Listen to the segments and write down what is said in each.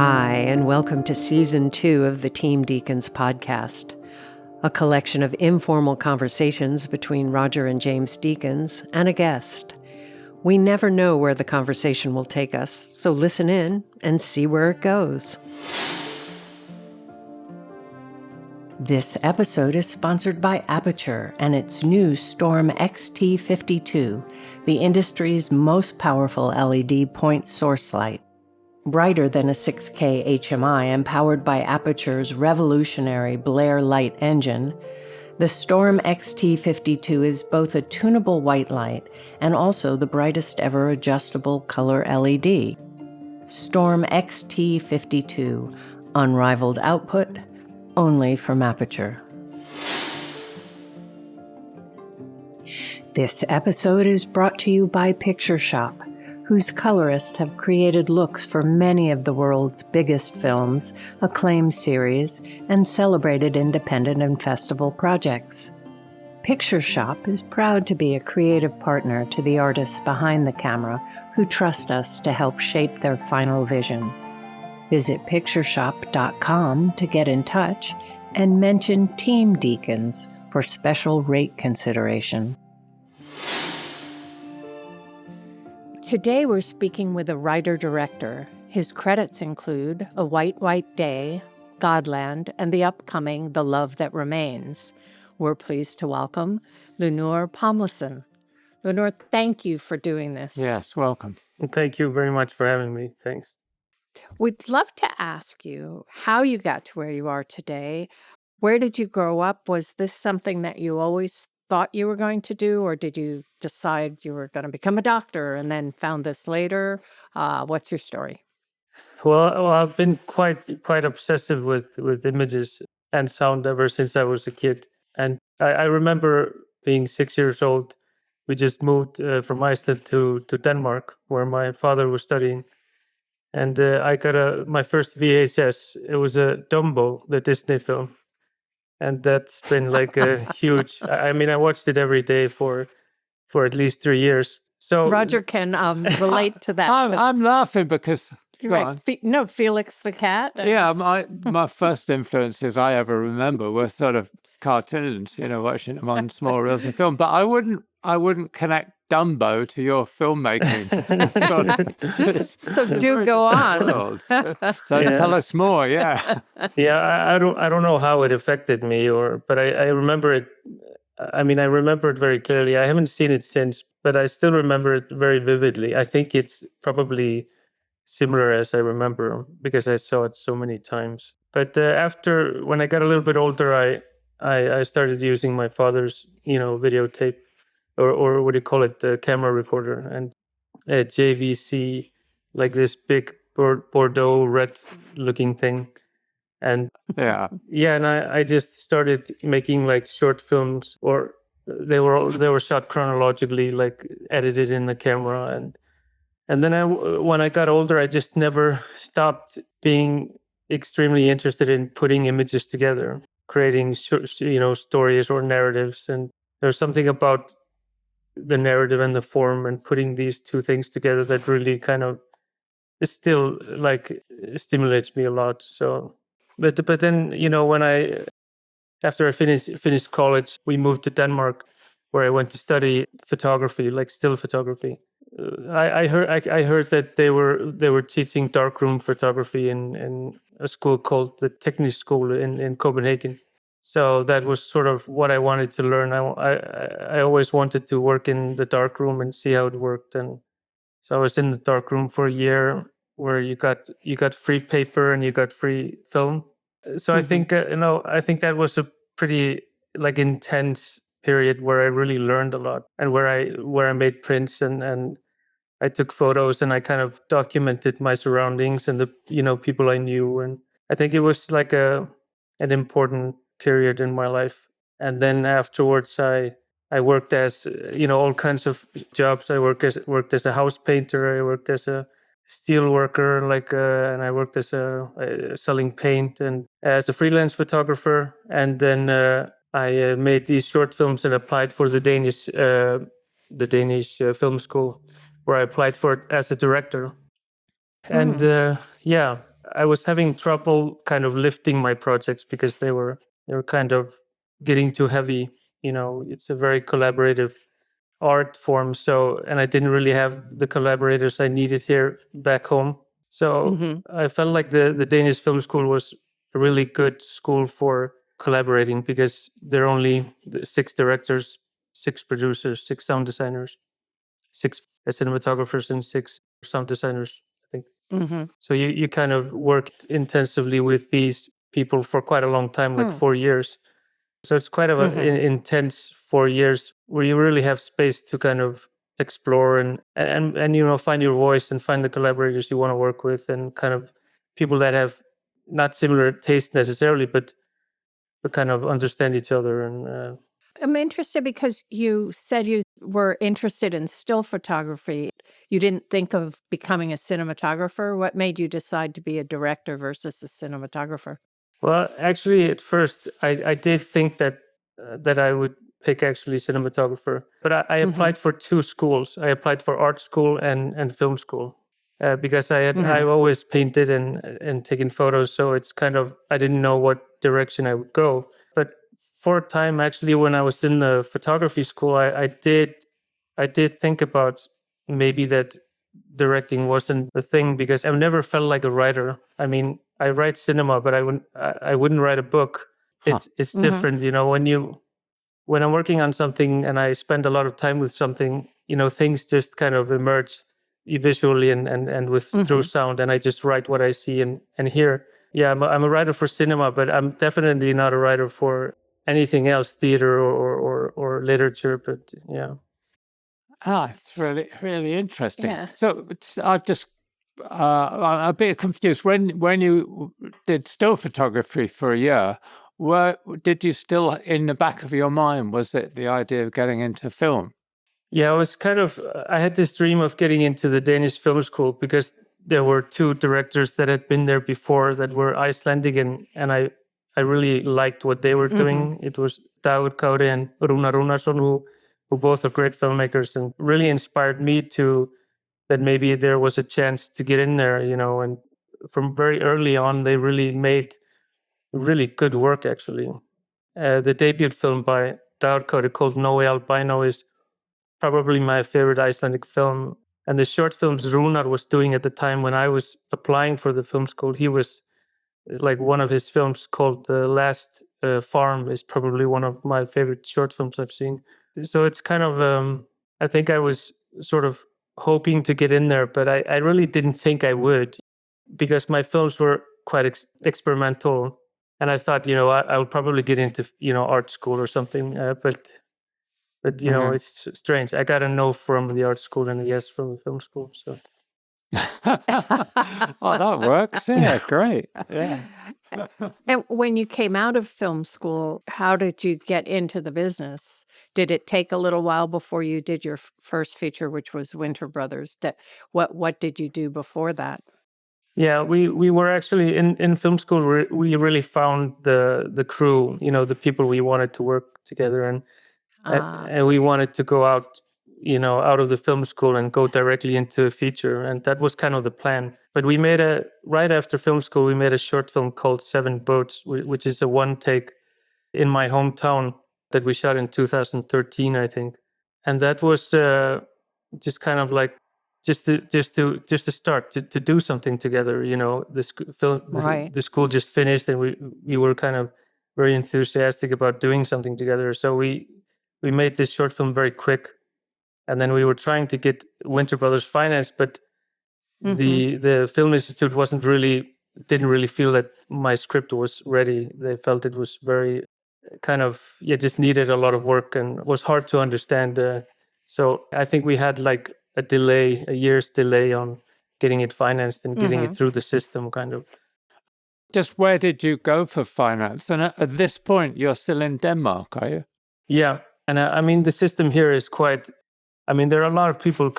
Hi, and welcome to Season 2 of the Team Deakins Podcast, a collection of informal conversations between Roger and James Deakins and a guest. We never know where the conversation will take us, so listen in and see where it goes. This episode is sponsored by Aperture and its new Storm XT52, the industry's most powerful LED point source light. Brighter than a 6K HMI and powered by Aperture's revolutionary Blair light engine, the Storm XT52 is both a tunable white light and also the brightest ever adjustable color LED. Storm XT52, unrivaled output, only from Aperture. This episode is brought to you by Picture Shop, whose colorists have created looks for many of the world's biggest films, acclaimed series, and celebrated independent and festival projects. Picture Shop is proud to be a creative partner to the artists behind the camera who trust us to help shape their final vision. Visit pictureshop.com to get in touch and mention Team Deakins for special rate consideration. Today we're speaking with a writer-director. His credits include A White, White Day, Godland, and the upcoming The Love That Remains. We're pleased to welcome Hlynur Pálmason. Hlynur, thank you for doing this. Yes, welcome. Thank you very much for having me. Thanks. We'd love to ask you how you got to where you are today. Where did you grow up? Was this something that you always thought you were going to do, or did you decide you were going to become a doctor and then found this later? What's your story? Well, I've been quite obsessive with images and sound ever since I was a kid. And I remember being 6 years old. We just moved from Iceland to Denmark, where my father was studying. And I got my first VHS. It was a Dumbo, the Disney film. And that's been like a huge, I mean, I watched it every day for at least 3 years. So Roger can relate to that. I'm laughing because No, Felix the cat. yeah, my first influences I ever remember were sort of cartoons, watching them on small reels of film. But I wouldn't connect Dumbo to your filmmaking. So do go on. So tell us more. Yeah. Yeah, I don't know how it affected me, but I remember it. I mean, I remember it very clearly. I haven't seen it since, but I still remember it very vividly. I think it's probably similar as I remember because I saw it so many times. But when I got a little bit older, I started using my father's, videotape or what do you call it, the camera recorder, and a JVC, like this big Bordeaux red looking thing. And and I just started making like short films, or they were shot chronologically, like edited in the camera, and then when I got older, I just never stopped being extremely interested in putting images together, creating stories or narratives. And there's something about the narrative and the form and putting these two things together that really kind of still like stimulates me a lot. So, but then when after I finished college, we moved to Denmark, where I went to study photography, like still photography. I heard that they were teaching darkroom photography in a school called the Technisk School in Copenhagen. So that was sort of what I wanted to learn. I always wanted to work in the darkroom and see how it worked. And so I was in the darkroom for a year, where you got free paper and you got free film. So I think I think that was a pretty like intense period where I really learned a lot, and where I made prints and I took photos, and I kind of documented my surroundings and the people I knew. And I think it was like an important period in my life. And then afterwards, I worked as all kinds of jobs. I worked as a house painter. I worked as a steel worker, and I worked as selling paint and as a freelance photographer. And then I made these short films and applied for the Danish film school, where I applied for it as a director. And I was having trouble kind of lifting my projects because they were kind of getting too heavy. It's a very collaborative art form. So, and I didn't really have the collaborators I needed here back home. So I felt like the Danish Film School was a really good school for collaborating because there are only 6 directors, 6 producers, 6 sound designers, 6 cinematographers, and 6 sound designers, I think. So you kind of worked intensively with these people for quite a long time, like 4 years. So it's quite an intense 4 years where you really have space to kind of explore and find your voice and find the collaborators you want to work with and kind of people that have not similar taste necessarily, but kind of understand each other. And I'm interested because you said you were interested in still photography. You didn't think of becoming a cinematographer. What made you decide to be a director versus a cinematographer? Well, actually, at first, I did think that I would pick actually cinematographer, but I applied for 2 schools. I applied for art school and film school because I've always painted and taken photos, so it's kind of I didn't know what direction I would go. But for a time, actually, when I was in the photography school, I did think about maybe that directing wasn't a thing because I've never felt like a writer. I mean, I write cinema, but I wouldn't write a book. It's different, when I'm working on something and I spend a lot of time with something, things just kind of emerge visually and with through sound, and I just write what I see and hear. Yeah, I'm a writer for cinema, but I'm definitely not a writer for anything else, theater or literature. But yeah. It's really, really interesting. Yeah. So I'm a bit confused. When you did still photography for a year, did you still, in the back of your mind, was it the idea of getting into film? Yeah, I was I had this dream of getting into the Danish Film School because there were 2 directors that had been there before that were Icelandic, and I really liked what they were doing. It was David Kaude and Rúnar Rúnarsson, who both are great filmmakers and really inspired me that maybe there was a chance to get in there, and from very early on, they really made really good work, actually. The debut film by David Kaude called No Albino is probably my favorite Icelandic film. And the short films Rúnar was doing at the time when I was applying for the film school, he was like one of his films called The Last Farm is probably one of my favorite short films I've seen. So it's kind of, I think I was sort of hoping to get in there, but I really didn't think I would because my films were quite experimental. And I thought, I would probably get into, art school or something. But it's strange. I got a no from the art school and a yes from the film school. So, oh, that works. Yeah, great. Yeah. And when you came out of film school, how did you get into the business? Did it take a little while before you did your first feature, which was Winter Brothers? What did you do before that? Yeah, we were actually in film school. We really found the crew, the people we wanted to work together, and we wanted to go out, out of the film school and go directly into a feature, and that was kind of the plan. But we made right after film school, we made a short film called 7 Boats, which is a one take in my hometown that we shot in 2013, I think, and that was just kind of like just to start to do something together. The school just finished, and we were kind of very enthusiastic about doing something together. So we made this short film very quick, and then we were trying to get Winter Brothers financed, but the Film Institute didn't really feel that my script was ready. They felt it was very kind of just needed a lot of work and was hard to understand. So I think we had like a year's delay on getting it financed and getting it through the system, kind of. Just where did you go for finance? And at this point, you're still in Denmark, are you? Yeah, and I mean the system here is quite. I mean, there are a lot of people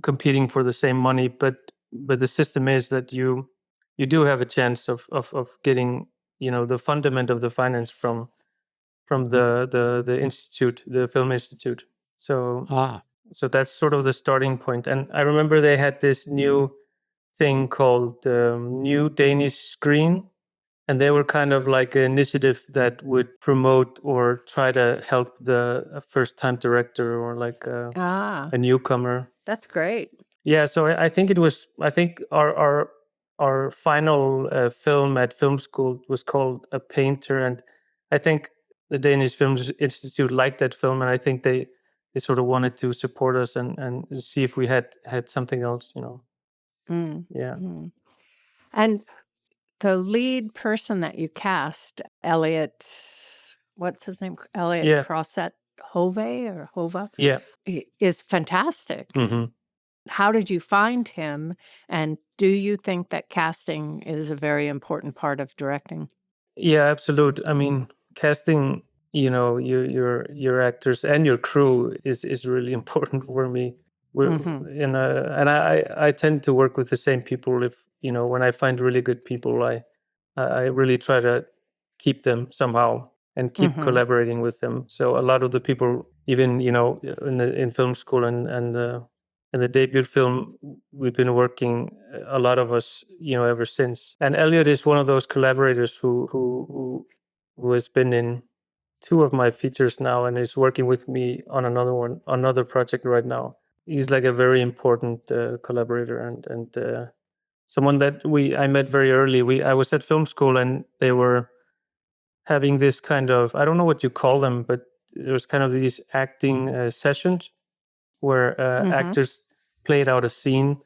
competing for the same money, but the system is that you do have a chance of getting the fundament of the finance from the institute, the film institute. So so that's sort of the starting point. And I remember they had this new thing called New Danish Screen. And they were kind of like an initiative that would promote or try to help the first-time director or like a newcomer. That's great. Yeah, so I think our final film at film school was called A Painter, and I think the Danish Film Institute liked that film, and I think they sort of wanted to support us and see if we had something else, Yeah. And the lead person that you cast, Elliot, what's his name? Elliot Yeah. Crosset Hova, Yeah. is fantastic. hmm How did you find him? And do you think that casting is a very important part of directing? Yeah, absolute. I mean, casting, your actors and your crew is really important for me. And I tend to work with the same people. If when I find really good people, I really try to keep them somehow and keep collaborating with them. So a lot of the people, even in film school and the debut film, we've been working, a lot of us, ever since. And Elliot is one of those collaborators who has been in 2 of my features now and is working with me on another project right now. He's like a very important collaborator and someone that I met very early. I was at film school and they were having this kind of, I don't know what you call them, but it was kind of these acting sessions where actors played out a scene.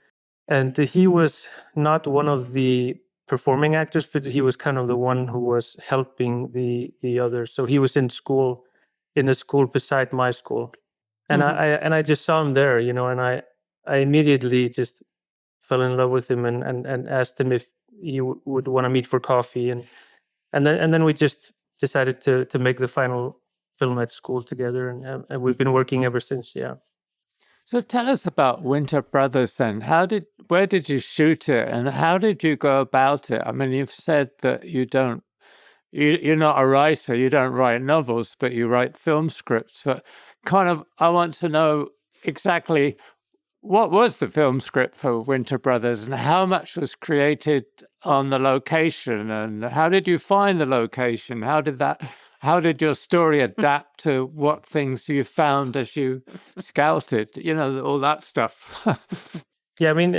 And he was not one of the performing actors, but he was kind of the one who was helping the others. So he was in a school beside my school. And I just saw him there, and I immediately just fell in love with him and asked him if he would want to meet for coffee. And then we just decided to make the final film at school together. And we've been working ever since. Yeah. So tell us about Winter Brothers then. Where did you shoot it and how did you go about it? I mean, you've said that you're not a writer, you don't write novels, but you write film scripts. But I want to know exactly what was the film script for Winter Brothers and how much was created on the location and how did you find the location? How did your story adapt to what things you found as you scouted? All that stuff. Yeah, I mean,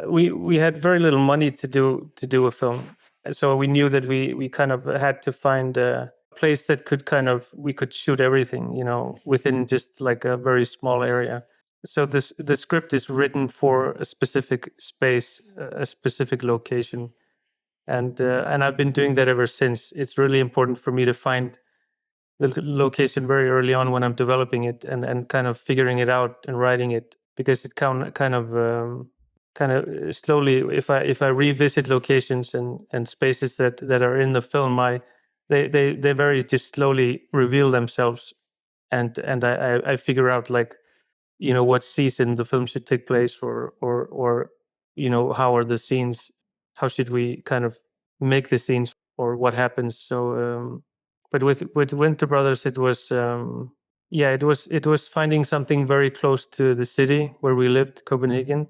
we had very little money to do a film, so we knew that we kind of had to find a place that we could shoot everything, within just like a very small area. So the script is written for a specific space, a specific location, and I've been doing that ever since. It's really important for me to find the location very early on when I'm developing it and kind of figuring it out and writing it, because it kind of slowly, if I revisit locations and spaces that are in the film, they very just slowly reveal themselves, and I figure out like what season the film should take place or how are the scenes, how should we kind of make the scenes or what happens. So but with Winter Brothers, it was it was finding something very close to the city where we lived, Copenhagen,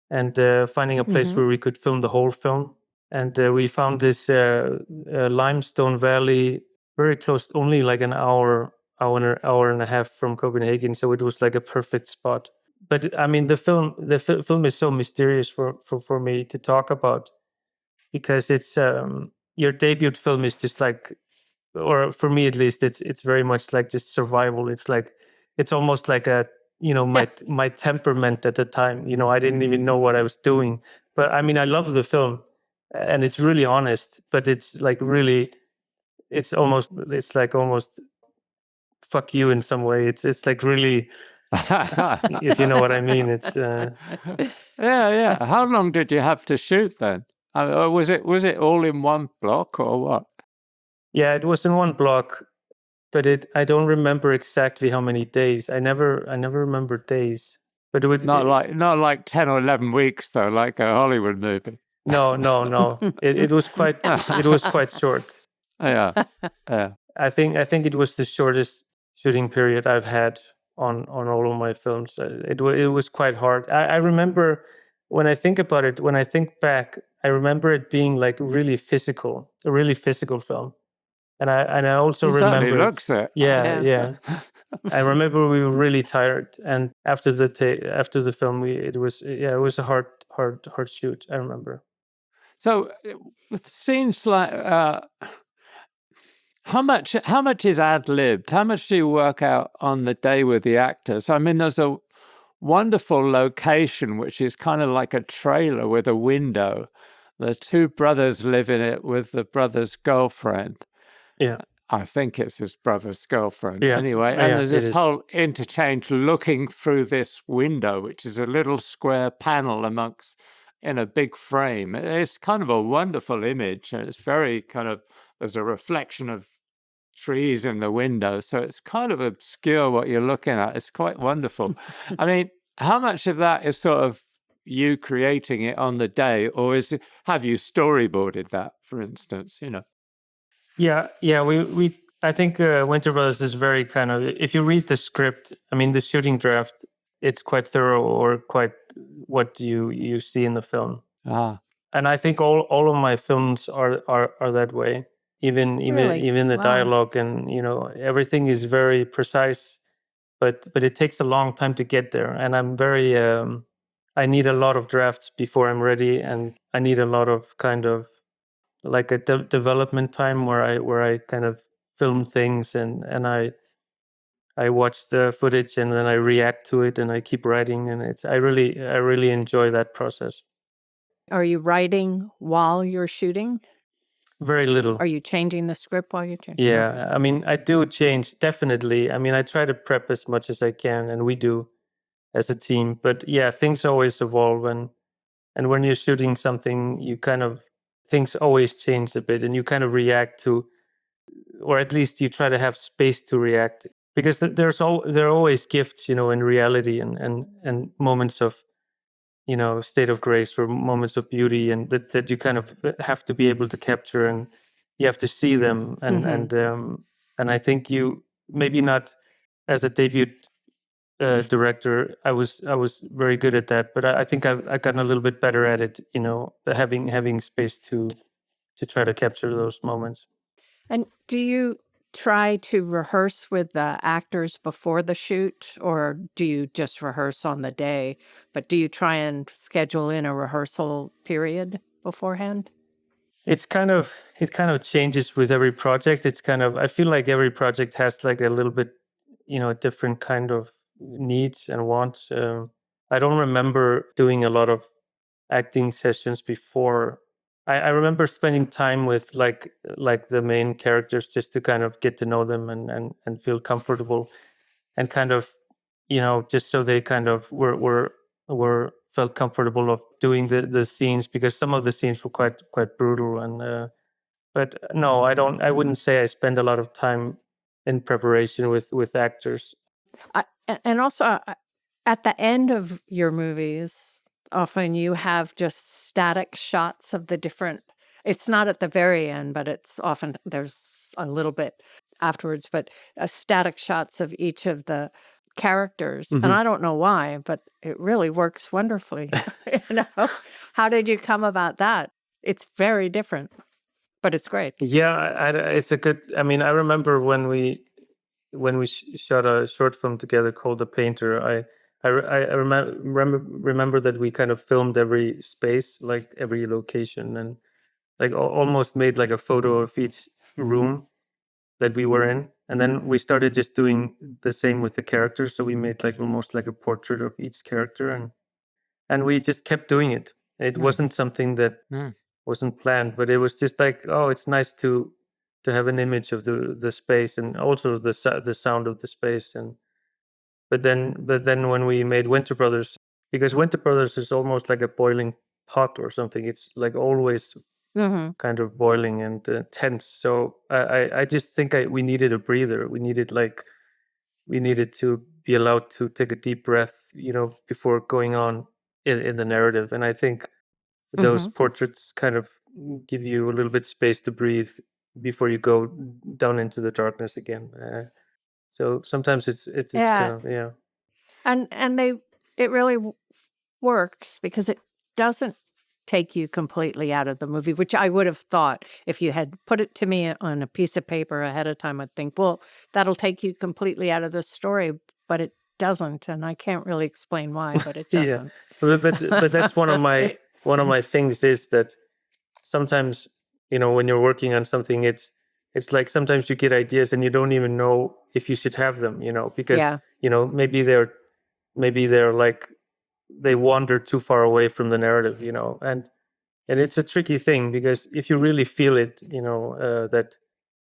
and finding a place where we could film the whole film. And we found this limestone valley very close, only like an hour and a half from Copenhagen. So it was like a perfect spot. But I mean, the film is so mysterious for me to talk about, because it's your debut film is just like, or for me at least, it's very much like just survival. It's almost like my temperament at the time. I didn't even know what I was doing, but I mean, I love the film, and it's really honest. But it's like really, it's like almost fuck you in some way. It's like really, if you know what I mean. It's Yeah. How long did you have to shoot then? Or was it all in one block or what? Yeah, it was in one block, but I don't remember exactly how many days. I never remember days. But not like 10 or 11 weeks though, like a Hollywood movie. No. It was quite short. Yeah. I think it was the shortest shooting period I've had on all of my films. It was quite hard. I remember when I think about it, when I think back, I remember it being like a really physical film. And I also It certainly remember, looks it. yeah. I remember we were really tired, and after the film, it was a hard shoot. I remember. So with scenes like how much is ad-libbed? How much do you work out on the day with the actors? I mean, there's a wonderful location which is kind of like a trailer with a window. The two brothers live in it with the brother's girlfriend. Yeah. I think it's his brother's girlfriend. Yeah. Anyway, Yeah, and there's it this is. whole interchange looking through this window, which is a little square panel in a big frame. It's kind of a wonderful image, and it's very kind of, there's a reflection of trees in the window, so it's kind of obscure what you're looking at. It's quite wonderful. I mean, how much of that is sort of you creating it on the day, or have you storyboarded that, for instance? Yeah. We I think Winter Brothers is very kind of, if you read the script, I mean the shooting draft, it's quite thorough, or quite what you see in the film. And I think all of my films are that way. Even Really? the Wow. dialogue, and everything is very precise, but it takes a long time to get there. And I'm very I need a lot of drafts before I'm ready, and I need a lot of kind of like a development time where I kind of film things, and I watch the footage, and then I react to it, and I keep writing, and I really enjoy that process. Are you writing while you're shooting? Very little. Are you changing the script while you're shooting? Yeah, I mean, I do change, definitely. I mean, I try to prep as much as I can, and we do as a team. But yeah, things always evolve, and when you're shooting something, you kind of, things always change a bit, and you kind of react to, or at least you try to have space to react, because there are always gifts, in reality, and moments of, state of grace, or moments of beauty, and that you kind of have to be able to capture, and you have to see them, and I think you, maybe not as a debut director, I was very good at that, but I think I've gotten a little bit better at it, having space to try to capture those moments. And do you try to rehearse with the actors before the shoot, or do you just rehearse on the day? But do you try and schedule in a rehearsal period beforehand? It kind of changes with every project. It's kind of, I feel like every project has like a little bit, a different kind of needs and wants. I don't remember doing a lot of acting sessions before. I remember spending time with like the main characters, just to kind of get to know them, and feel comfortable, and kind of, just so they kind of were felt comfortable of doing the scenes, because some of the scenes were quite brutal. And but no, I wouldn't say I spend a lot of time in preparation with actors. And also, at the end of your movies, often you have just static shots of the different. It's not at the very end, but it's often, there's a little bit afterwards, but static shots of each of the characters. And I don't know why, but it really works wonderfully. How did you come about that? It's very different, but it's great. Yeah, it's a good. I mean, I remember when we shot a short film together called The Painter. I remember that we kind of filmed every space, like every location, and like almost made like a photo of each room that we were in. And then we started just doing the same with the characters. So we made like almost like a portrait of each character, and we just kept doing it. It wasn't something that wasn't planned, but it was just like, oh, it's nice to have an image of the space, and also the sound of the space. And but then when we made Winter Brothers, because Winter Brothers is almost like a boiling pot or something. It's like always kind of boiling and tense. So I just think we needed a breather. We needed to be allowed to take a deep breath, before going on in the narrative. And I think those portraits kind of give you a little bit space to breathe before you go down into the darkness again. So sometimes it's Yeah. kind of, yeah. And it really works because doesn't take you completely out of the movie, which I would have thought if you had put it to me on a piece of paper ahead of time. I'd think, well, that'll take you completely out of the story, but it doesn't, and I can't really explain why, but it Yeah, doesn't. but that's one of my things is that sometimes, when you're working on something, it's like sometimes you get ideas and you don't even know if you should have them, because Yeah. maybe they're like they wander too far away from the narrative, and it's a tricky thing because if you really feel it, that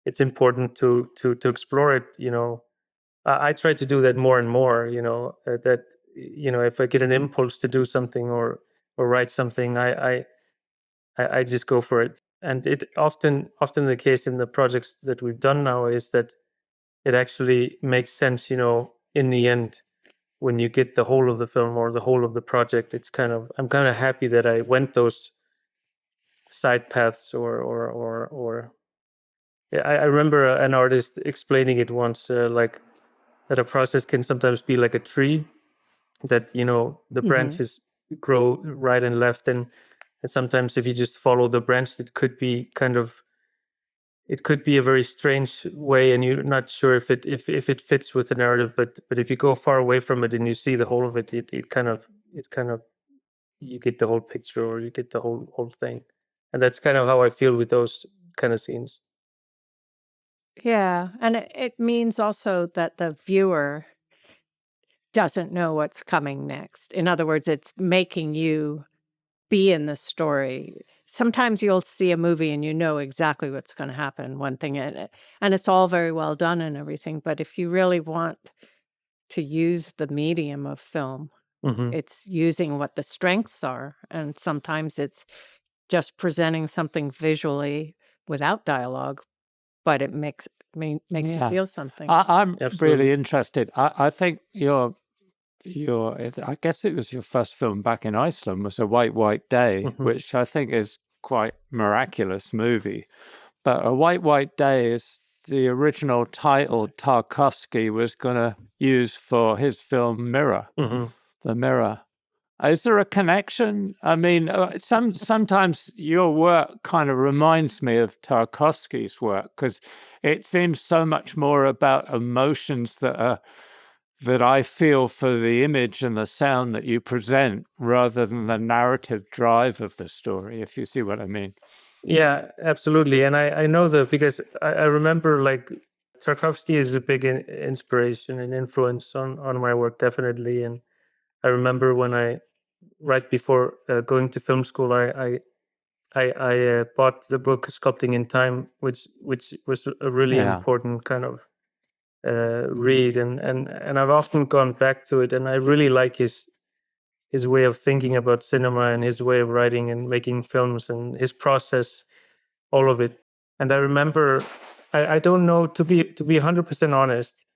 it's important to explore it, I try to do that more and more, that if I get an impulse to do something or write something, I just go for it. And it often the case in the projects that we've done now is that it actually makes sense, in the end, when you get the whole of the film or the whole of the project. I'm kind of happy that I went those side paths or yeah, I remember an artist explaining it once, like that a process can sometimes be like a tree, that the branches grow right and left, and sometimes if you just follow the branch, it could be a very strange way, and you're not sure if it fits with the narrative. But if you go far away from it and you see the whole of it, it kind of you get the whole picture, or you get the whole thing. And that's kind of how I feel with those kind of scenes. Yeah, and it means also that the viewer doesn't know what's coming next. In other words, it's making you be in the story. Sometimes you'll see a movie and you know exactly what's going to happen, one thing, and it's all very well done and everything. But if you really want to use the medium of film, Hmm. it's using what the strengths are, and sometimes it's just presenting something visually without dialogue, but it makes you Yeah. feel something. I'm Absolutely. really interested. I think your I guess it was your first film back in Iceland was A White Day, Mhm. which I think is quite miraculous movie. But A White Day is the original title Tarkovsky was going to use for his film Mirror, Mhm. The Mirror. Is there a connection? I mean, sometimes your work kind of reminds me of Tarkovsky's work because it seems so much more about emotions that I feel for the image and the sound that you present rather than the narrative drive of the story, if you see what I mean. Yeah, absolutely. And I know because I remember like Tarkovsky is a big inspiration and influence on my work, definitely. And I remember when right before going to film school, I bought the book Sculpting in Time, which was a really Yeah. important kind of read, and I've often gone back to it, and I really like his way of thinking about cinema and his way of writing and making films and his process, all of it. And I remember, I don't know, to be 100% honest,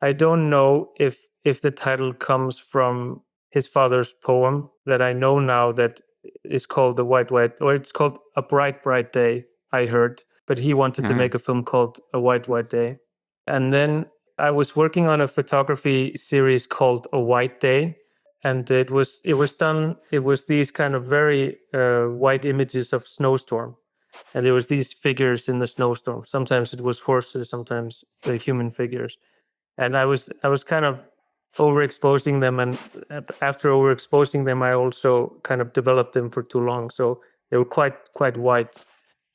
I don't know if the title comes from his father's poem that I know now that is called The White, or it's called A Bright Day, I heard, but he wanted to make a film called A White Day. And then I was working on a photography series called A White Day, and it was these kind of very white images of snowstorm, and there was these figures in the snowstorm. Sometimes it was horses, sometimes the human figures, and I was kind of overexposing them, and after overexposing them, I also kind of developed them for too long, so they were quite white.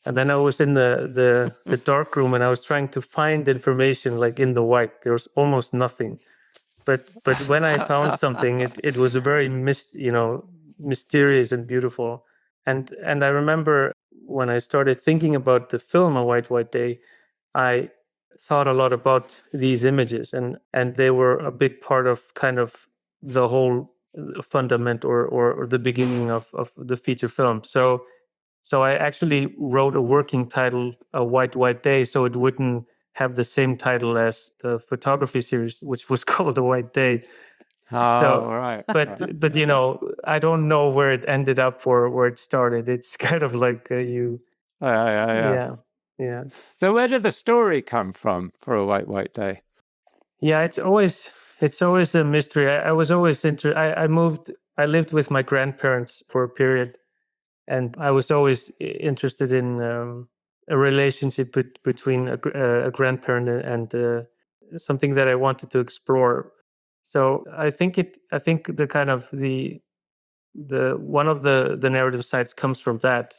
And then I was in the dark room, and I was trying to find information like in the white. There was almost nothing, but when I found something, it was a very mysterious and beautiful. And I remember when I started thinking about the film A White Day, I thought a lot about these images, and they were a big part of kind of the whole fundament, or the beginning of the feature film. So I actually wrote a working title, A White Day, so it wouldn't have the same title as the photography series, which was called A White Day. Oh, right. But I don't know where it ended up or where it started. It's kind of like you. Yeah. Yeah. So where did the story come from for A White Day? Yeah, it's always a mystery. I was always I moved I lived with my grandparents for a period, and I was always interested in a relationship between a grandparent and something that I wanted to explore. So I think the kind of the one of the narrative sides comes from that,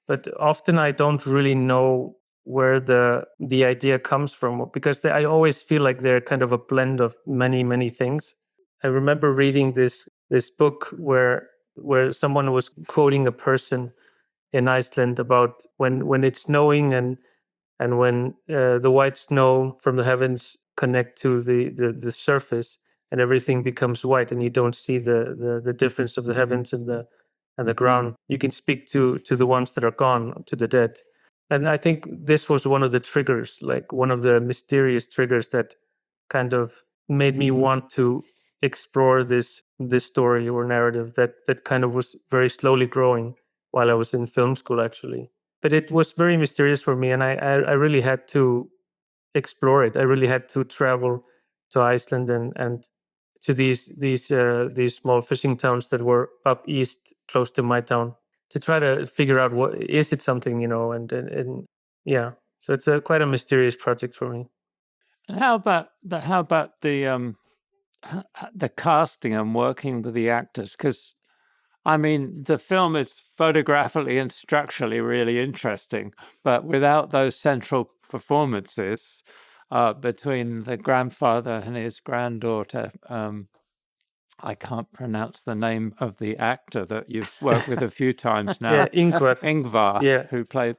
but often I don't really know where the idea comes from, because I always feel like they're kind of a blend of many things. I remember reading this book where someone was quoting a person in Iceland about when it's snowing, and when the white snow from the heavens connect to the surface, and everything becomes white, and you don't see the difference of the heavens and the ground. You can speak to the ones that are gone, to the dead. And I think this was one of the triggers, like one of the mysterious triggers that kind of made me want to explore this story or narrative that kind of was very slowly growing while I was in film school, actually. But it was very mysterious for me, and I really had to explore it. I really had to travel to Iceland and to these small fishing towns that were up east, close to my town, to try to figure out what is it something, and yeah. So it's quite a mysterious project for me. And how about the casting and working with the actors? Because I mean, the film is photographically and structurally really interesting, but without those central performances between the grandfather and his granddaughter, I can't pronounce the name of the actor that you've worked with a few times now. Yeah, Ingvar. Ingvar, Yeah. who played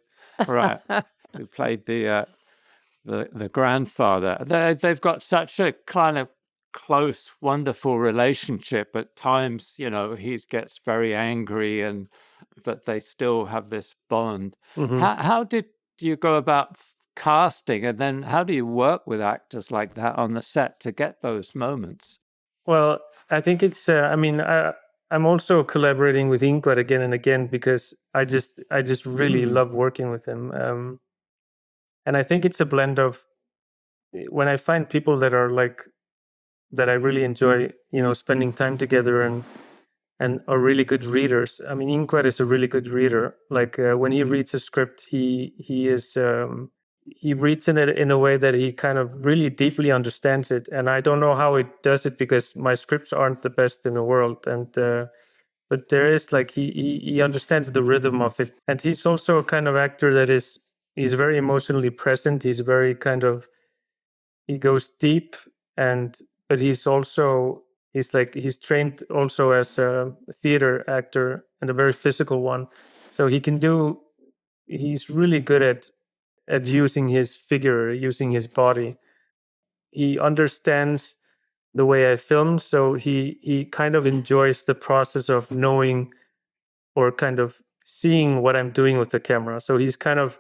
the grandfather. They've got such a kind of close, wonderful relationship. At times, he gets very angry, but they still have this bond. Mhm. How did you go about casting, and then how do you work with actors like that on the set to get those moments? Well, I think it's. I'm also collaborating with Ingvar again and again because I just really love working with him. And I think it's a blend of when I find people that are like that I really enjoy, spending time together and are really good readers. I mean, Ingvar is a really good reader. Like when he reads a script, he reads in it in a way that he kind of really deeply understands it. And I don't know how he does it because my scripts aren't the best in the world. And but there is like he understands the rhythm of it, and he's also a kind of actor that he's very emotionally present. He's very kind of he goes deep, and but he's trained also as a theater actor and a very physical one, so he's really good at using his figure, using his body. He understands the way I film, so he kind of enjoys the process of knowing or kind of seeing what I'm doing with the camera. So he's kind of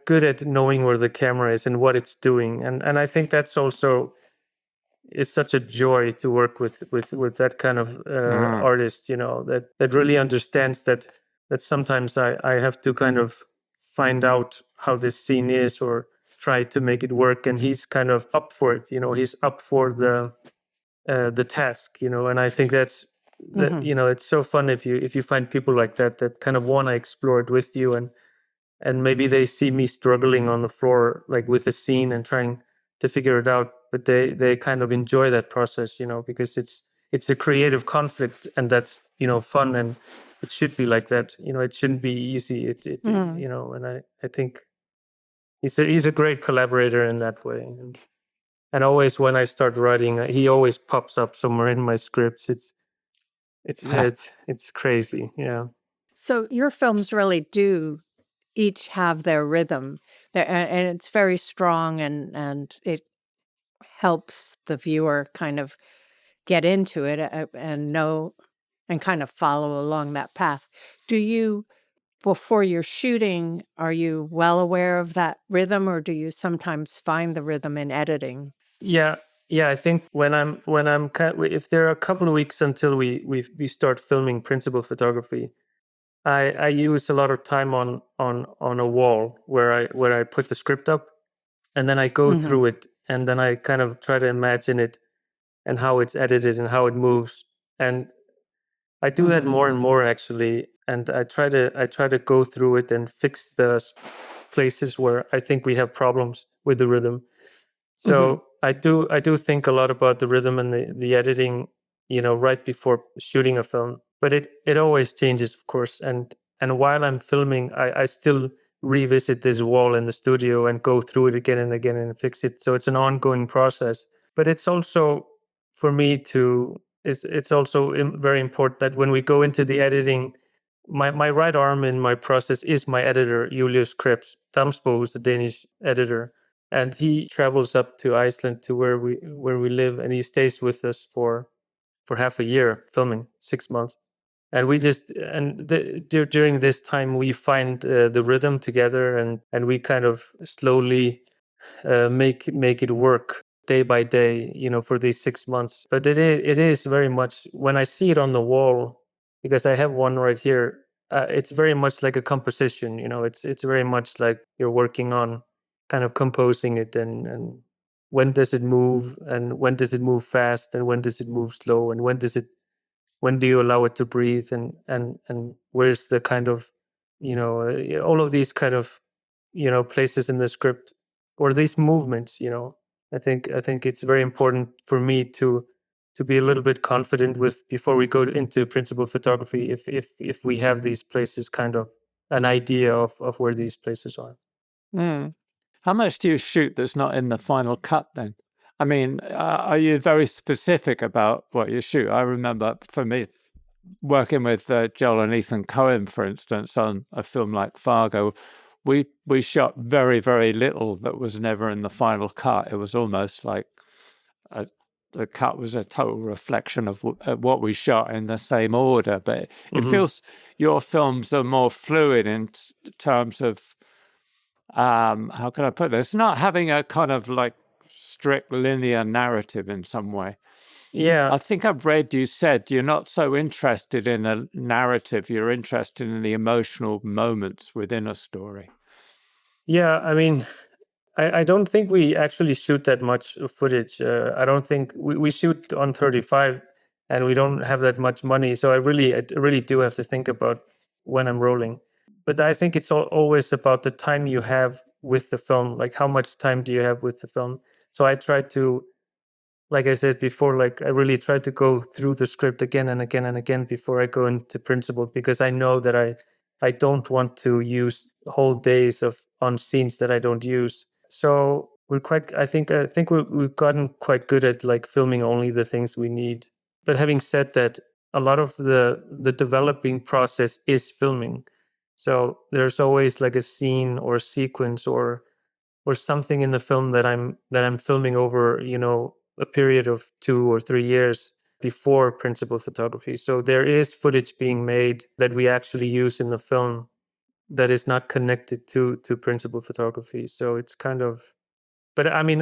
good at knowing where the camera is and what it's doing, and I think that's also it's such a joy to work with that kind of artist, that really understands that sometimes I have to kind of find out how this scene is or try to make it work, and he's kind of up for it. He's up for the task, and I think that it's so fun if you find people like that kind of want to explore it with you, and maybe they see me struggling on the floor like with a scene and trying to figure it out, but they kind of enjoy that process, because it's a creative conflict, and that's fun, and it should be like that. It shouldn't be easy. And I think he's a great collaborator in that way, and always when I start writing, he always pops up somewhere in my scripts. It's crazy. Yeah. So your films really do each have their rhythm, and it's very strong, and it helps the viewer kind of get into it and know and kind of follow along that path. Do you, before you're shooting, are you well aware of that rhythm, or do you sometimes find the rhythm in editing? Yeah, yeah. I think if there are a couple of weeks until we start filming principal photography, I use a lot of time on a wall where I put the script up, and then I go through it, and then I kind of try to imagine it and how it's edited and how it moves. And I do that more and more actually, and I try to go through it and fix the places where I think we have problems with the rhythm. So I do think a lot about the rhythm and the editing, right before shooting a film. But it always changes, of course. And while I'm filming, I still revisit this wall in the studio and go through it again and again and fix it. So it's an ongoing process. But it's also for me to it's also very important that when we go into the editing, my right arm in my process is my editor, Julius Krebs Damsbo, who's a Danish editor, and he travels up to Iceland to where we live, and he stays with us for half a year filming 6 months. And we just during this time we find the rhythm together, and we kind of slowly make it work day by day, for these 6 months. But it is very much, when I see it on the wall, because I have one right here, it's very much like a composition. It's very much like you're working on kind of composing it, and when does it move, and when does it move fast, and when does it move slow, and when do you allow it to breathe, and where's the kind of, all of these kind of, places in the script, or these movements. I think it's very important for me to be a little bit confident with before we go into principal photography, if we have these places, kind of an idea of where these places are. How much do you shoot that's not in the final cut then? I mean, are you very specific about what you shoot? I remember, for me, working with Joel and Ethan Cohen, for instance, on a film like Fargo, we shot very, very little that was never in the final cut. It was almost like the cut was a total reflection of what we shot in the same order. But it feels your films are more fluid in terms of, how can I put this? Not having a kind of like strict linear narrative in some way. Yeah. I think I've read you said you're not so interested in a narrative, you're interested in the emotional moments within a story. Yeah, I mean, I don't think we actually shoot that much footage. I don't think we shoot on 35, and we don't have that much money. So I really do have to think about when I'm rolling. But I think it's always about the time you have with the film. Like, how much time do you have with the film? So I try to, like I said before, like I really try to go through the script again and again and again before I go into principal, because I know that I don't want to use whole days on scenes that I don't use. So I think we've gotten quite good at like filming only the things we need. But having said that, a lot of the developing process is filming. So there's always like a scene or a sequence or something in the film that I'm filming over, a period of 2 or 3 years before principal photography. So there is footage being made that we actually use in the film that is not connected to principal photography. So it's kind of, but I mean,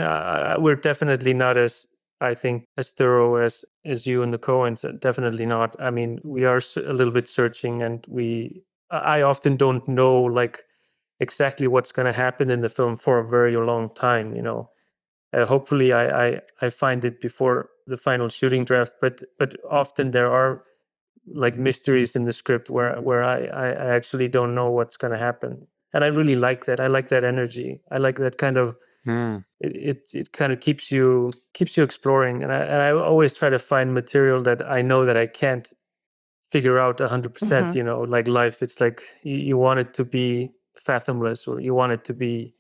we're definitely not as, I think, as thorough as you and the Coens. Definitely not. I mean, we are a little bit searching, and I often don't know like exactly what's going to happen in the film for a very long time. Hopefully, I find it before the final shooting draft. But often there are like mysteries in the script where I actually don't know what's going to happen, and I really like that. I like that energy. I like that kind of. It kind of keeps you exploring, and I always try to find material that I know that I can't figure out 100%. Like life, it's like you want it to be fathomless, or you want it to be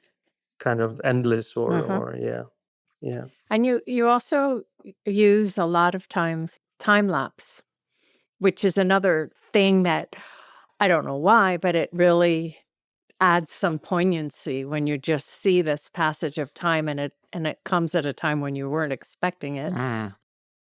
kind of endless, or yeah. And you also use a lot of times time-lapse, which is another thing that I don't know why, but it really adds some poignancy when you just see this passage of time, and it comes at a time when you weren't expecting it.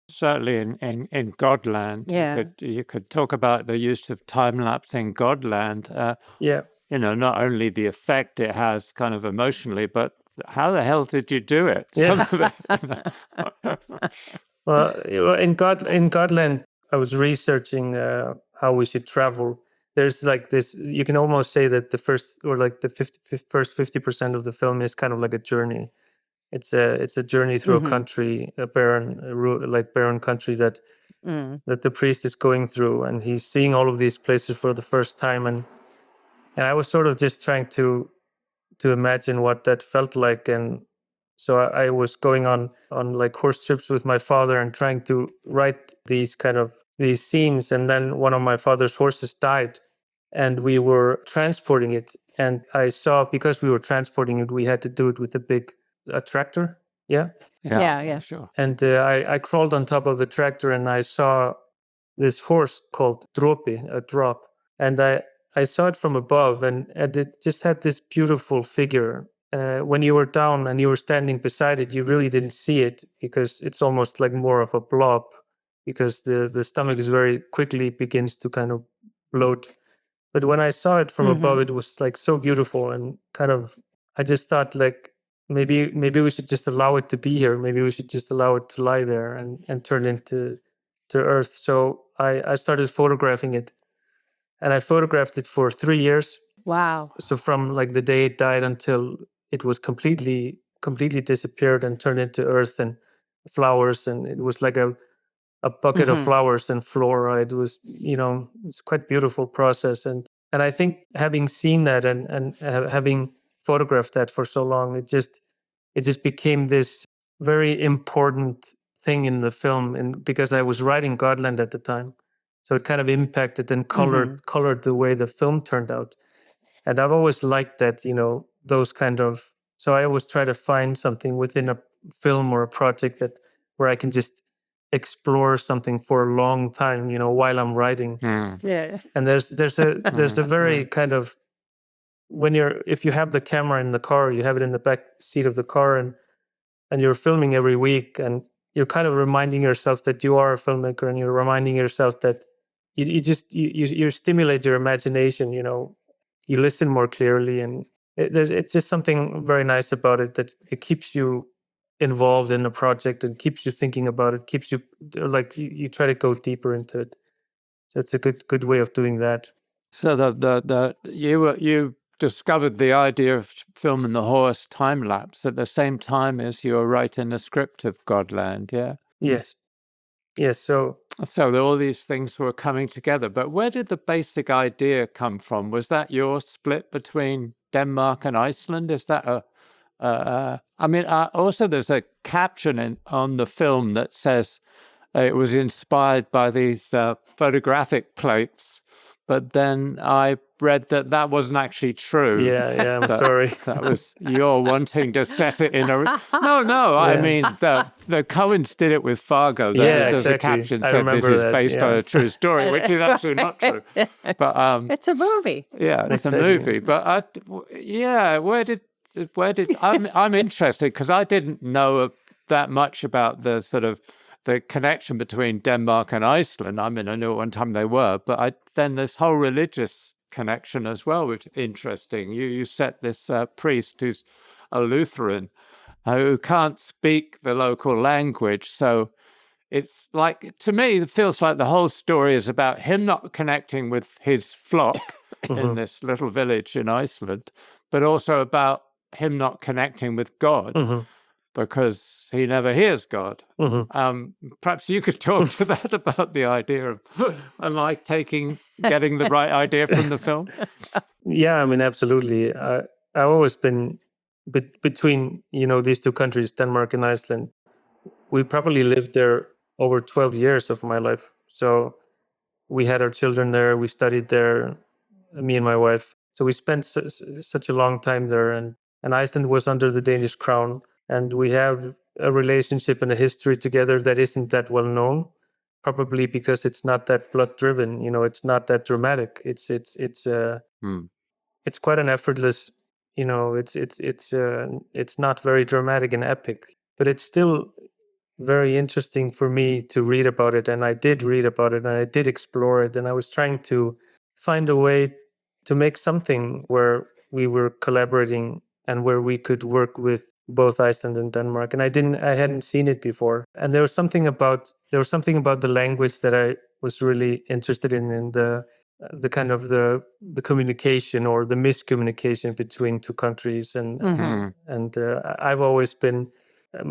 Certainly in Godland, Yeah. you could talk about the use of time lapse in Godland. Yeah. Not only the effect it has kind of emotionally, but how the hell did you do it? Yeah. Some of it, Well, in Godland, I was researching how we should travel. There's like this. You can almost say that the first, or like the first 50% of the film is kind of like a journey. It's a journey through a country, a barren country that that the priest is going through, and he's seeing all of these places for the first time, and I was sort of just trying to imagine what that felt like. And so I was going on like horse trips with my father and trying to write these scenes. And then one of my father's horses died, and we were transporting it. And I saw, because we were transporting it, we had to do it with a tractor. Yeah. Sure. And I crawled on top of the tractor, and I saw this horse called Dropi, a drop. And I saw it from above, and it just had this beautiful figure. When you were down and you were standing beside it, you really didn't see it, because it's almost like more of a blob, because the stomach is very quickly begins to kind of bloat. But when I saw it from above, it was like so beautiful, and kind of, I just thought, like, maybe we should just allow it to be here. Maybe we should just allow it to lie there and turn into earth. So I started photographing it, and I photographed it for 3 years. Wow. So from like the day it died until it was completely disappeared and turned into earth and flowers, and it was like a bucket of flowers and flora. It was, it's quite beautiful process. And I think having seen that and having photographed that for so long, it just became this very important thing in the film. And because I was writing Godland at the time, so it kind of impacted and colored the way the film turned out. And I've always liked that, those kind of. So I always try to find something within a film or a project where I can just explore something for a long time, while I'm writing. Yeah. And there's a very kind of, if you have the camera in the car, you have it in the back seat of the car, and you're filming every week, and you're kind of reminding yourself that you are a filmmaker, and you're reminding yourself that you stimulate your imagination. You listen more clearly, and it's just something very nice about it, that it keeps you involved in the project and keeps you thinking about it, keeps you like you try to go deeper into it. So it's a good way of doing that. So you discovered the idea of filming the horse time lapse at the same time as you were writing the script of Godland, yeah? Yes. So all these things were coming together. But where did the basic idea come from? Was that your split between Denmark and Iceland? Is that also there's a caption on the film that says it was inspired by these photographic plates. But then I read that wasn't actually true. Yeah, I'm sorry. That was you're wanting to set it in a... No, yeah. I mean, the Coens did it with Fargo. There's exactly. a caption said this is based on a true story, which is absolutely not true. But it's a movie. Yeah, it's a movie. But where did I'm interested, because I didn't know that much about the sort of the connection between Denmark and Iceland. I mean, I knew at one time they were, but then this whole religious connection as well, which is interesting. You set this priest who's a Lutheran who can't speak the local language. So it's like, to me, it feels like the whole story is about him not connecting with his flock in this little village in Iceland, but also about him not connecting with God. Because he never hears God. Perhaps you could talk to that about the idea of, getting the right idea from the film? Yeah, I mean, absolutely. I've always been between, these two countries, Denmark and Iceland. We probably lived there over 12 years of my life. So we had our children there. We studied there, me and my wife. So we spent such a long time there. And Iceland was under the Danish crown. And we have a relationship and a history together that isn't that well known, probably because it's not that blood driven. It's not that dramatic. It's quite an effortless. It's not very dramatic and epic, but it's still very interesting for me to read about it. And I did read about it, and I did explore it, and I was trying to find a way to make something where we were collaborating and where we could work with both Iceland and Denmark. And I hadn't seen it before. And there was something about the language that I was really interested in the kind of the communication or the miscommunication between two countries. And I've always been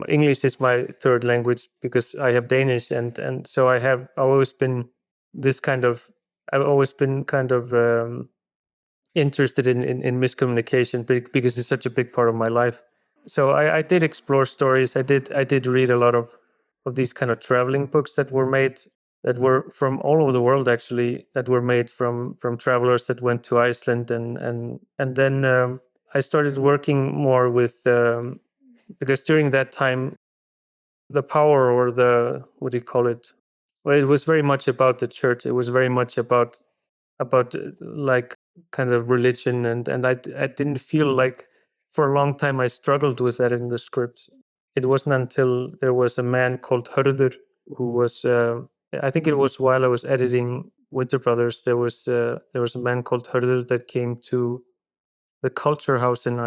English is my third language because I have Danish, and so I've always been kind of interested in miscommunication because it's such a big part of my life. So I did explore stories. I did read a lot of these kind of traveling books that were from all over the world, actually, that were made from travelers that went to Iceland, and then I started working more with because during that time the power, or the, what do you call it? Well, it was very much about the church. It was very much about like kind of religion, and I didn't feel like, for a long time I struggled with that in the script. It wasn't until there was a man called Hörður who was I think it was while I was editing Winter Brothers, there was a man called Hörður that came to the culture house in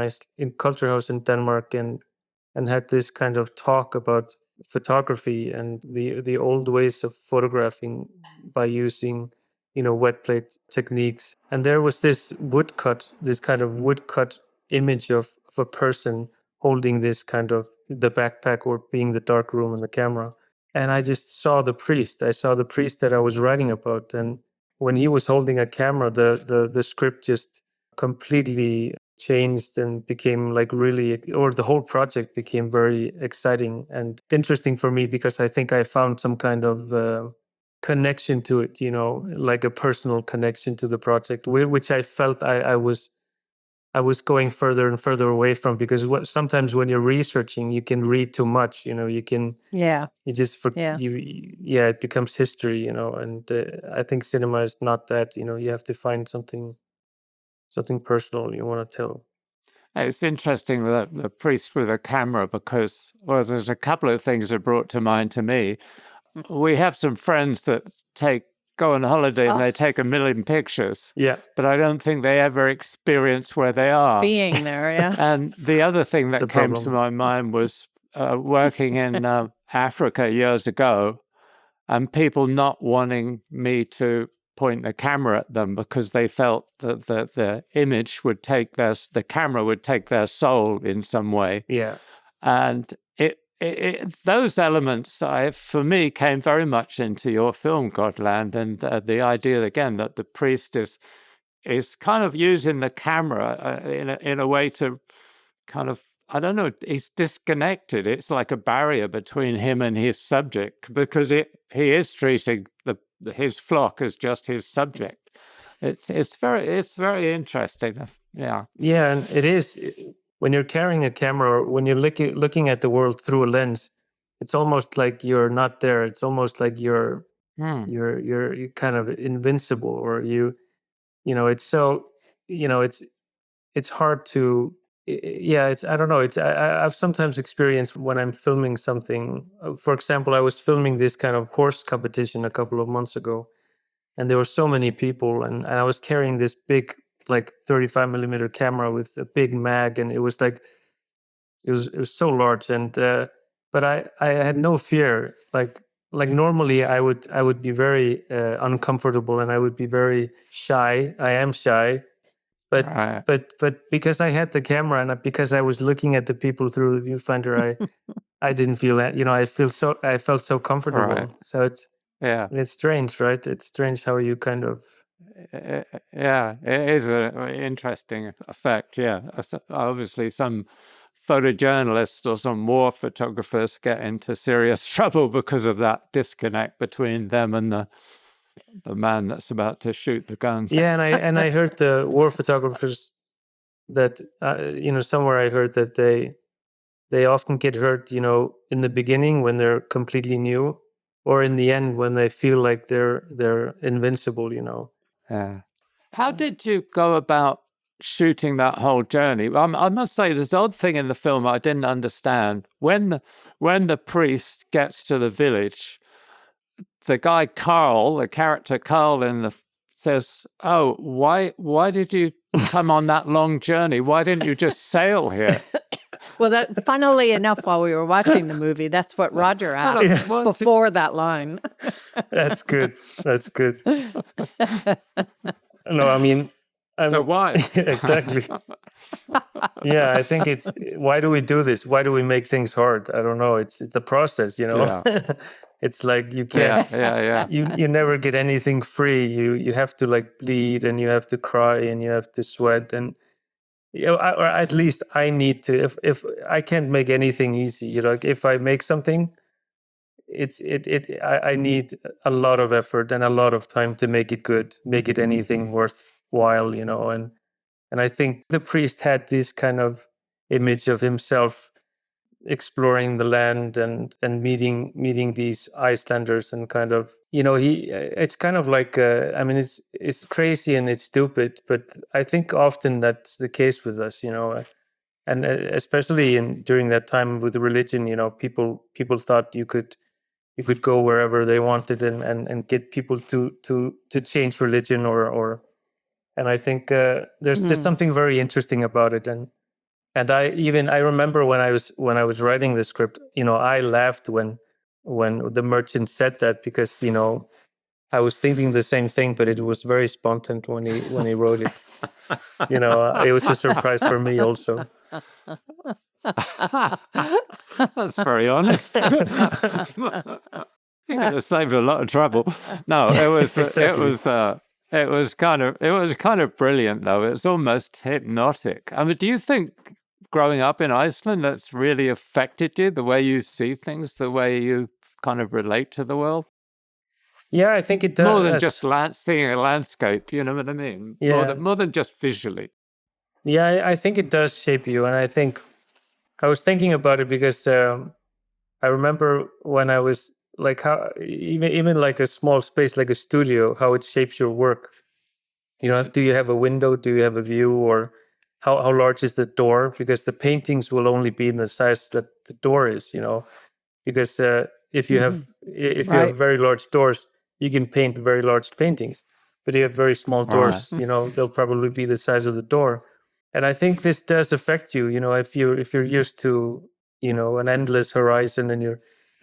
Denmark, and had this kind of talk about photography and the old ways of photographing by using wet plate techniques. And there was this kind of woodcut image of a person holding this kind of the backpack, or being the dark room in the camera. And I just saw the priest. I saw the priest that I was writing about, and when he was holding a camera, the script just completely changed and became like really, or the whole project became very exciting and interesting for me, because I think I found some kind of connection to it, like a personal connection to the project, which I felt I was going further and further away from, because sometimes when you're researching, you can read too much, you can, you just it becomes history, and I think cinema is not that. You have to find something personal you want to tell. It's interesting that the priest with a camera, because, well, there's a couple of things that brought to mind to me. We have some friends that go on holiday and they take 1 million pictures. Yeah. But I don't think they ever experience where they are. Being there, yeah. And the other thing that came to my mind was working in Africa years ago, and people not wanting me to point the camera at them because they felt that the image would the camera would take their soul in some way. Yeah. And those elements, for me, came very much into your film, Godland, and the idea again that the priest is kind of using the camera in a way to kind of, I don't know, he's disconnected. It's like a barrier between him and his subject, because he is treating his flock as just his subject. It's very interesting. Yeah. Yeah, and it is. When you're carrying a camera, or when you're looking at the world through a lens, it's almost like you're not there. It's almost like you're kind of invincible, or it's so, it's hard to, I don't know. I've sometimes experienced when I'm filming something. For example, I was filming this kind of horse competition a couple of months ago, and there were so many people, and I was carrying this big, like 35 millimeter camera with a big mag, and it was like, it was so large, and but I had no fear. Like normally I would be very uncomfortable, and I would be very shy. I am shy, but because I had the camera, and because I was looking at the people through the viewfinder, I didn't feel that. I felt so comfortable. Right. So it's strange, right? It's strange how you kind of. Yeah, it is an interesting effect. Yeah, obviously some photojournalists or some war photographers get into serious trouble because of that disconnect between them and the man that's about to shoot the gun. Yeah, and I heard the war photographers that somewhere I heard that they often get hurt, in the beginning when they're completely new, or in the end when they feel like they're invincible. Yeah. How did you go about shooting that whole journey? I must say, there's an odd thing in the film I didn't understand. When the priest gets to the village, the guy Carl, the character Carl says, "Oh, why did you come on that long journey? Why didn't you just sail here?" Well, funnily enough, while we were watching the movie, that's what Roger asked before that line. That's good. That's good. No, I mean, so why? Exactly. Yeah, I think it's why do we do this? Why do we make things hard? I don't know. It's a process, you know. Yeah. It's like you can't Yeah. you never get anything free. You have to like bleed and you have to cry and you have to sweat and or at least I need to. If I can't make anything easy, you know, like if I make something, I need a lot of effort and a lot of time to make it good, make it anything worthwhile, you know. And I think the priest had this kind of image of himself exploring the land and meeting these Icelanders and kind of, you know, he it's kind of like I mean it's crazy and it's stupid, but I think often that's the case with us, you know. And especially during that time with the religion, you know, people thought you could go wherever they wanted and get people to change religion or and I think there's just something very interesting about it. And I remember when I was writing the script, you know, I laughed when the merchant said that, because, you know, I was thinking the same thing, but it was very spontaneous when he wrote it. You know, it was a surprise for me also. That's very honest. You could have saved a lot of trouble. No, it was it was kind of brilliant though. It's almost hypnotic. I mean, do you think growing up in Iceland that's really affected you, the way you see things, the way you kind of relate to the world? Yeah, I think it does. More than just seeing a landscape, you know what I mean? Yeah. More than just visually. Yeah, I think it does shape you, and I think I was thinking about it because I remember when I was like how even like a small space like a studio, how it shapes your work. You know, do you have a window? Do you have a view? Or how large is the door? Because the paintings will only be in the size that the door is, you know. Because if you have very large doors, you can paint very large paintings. But if you have very small doors, you know, they'll probably be the size of the door. And I think this does affect you, you know, if you're used to, you know, an endless horizon and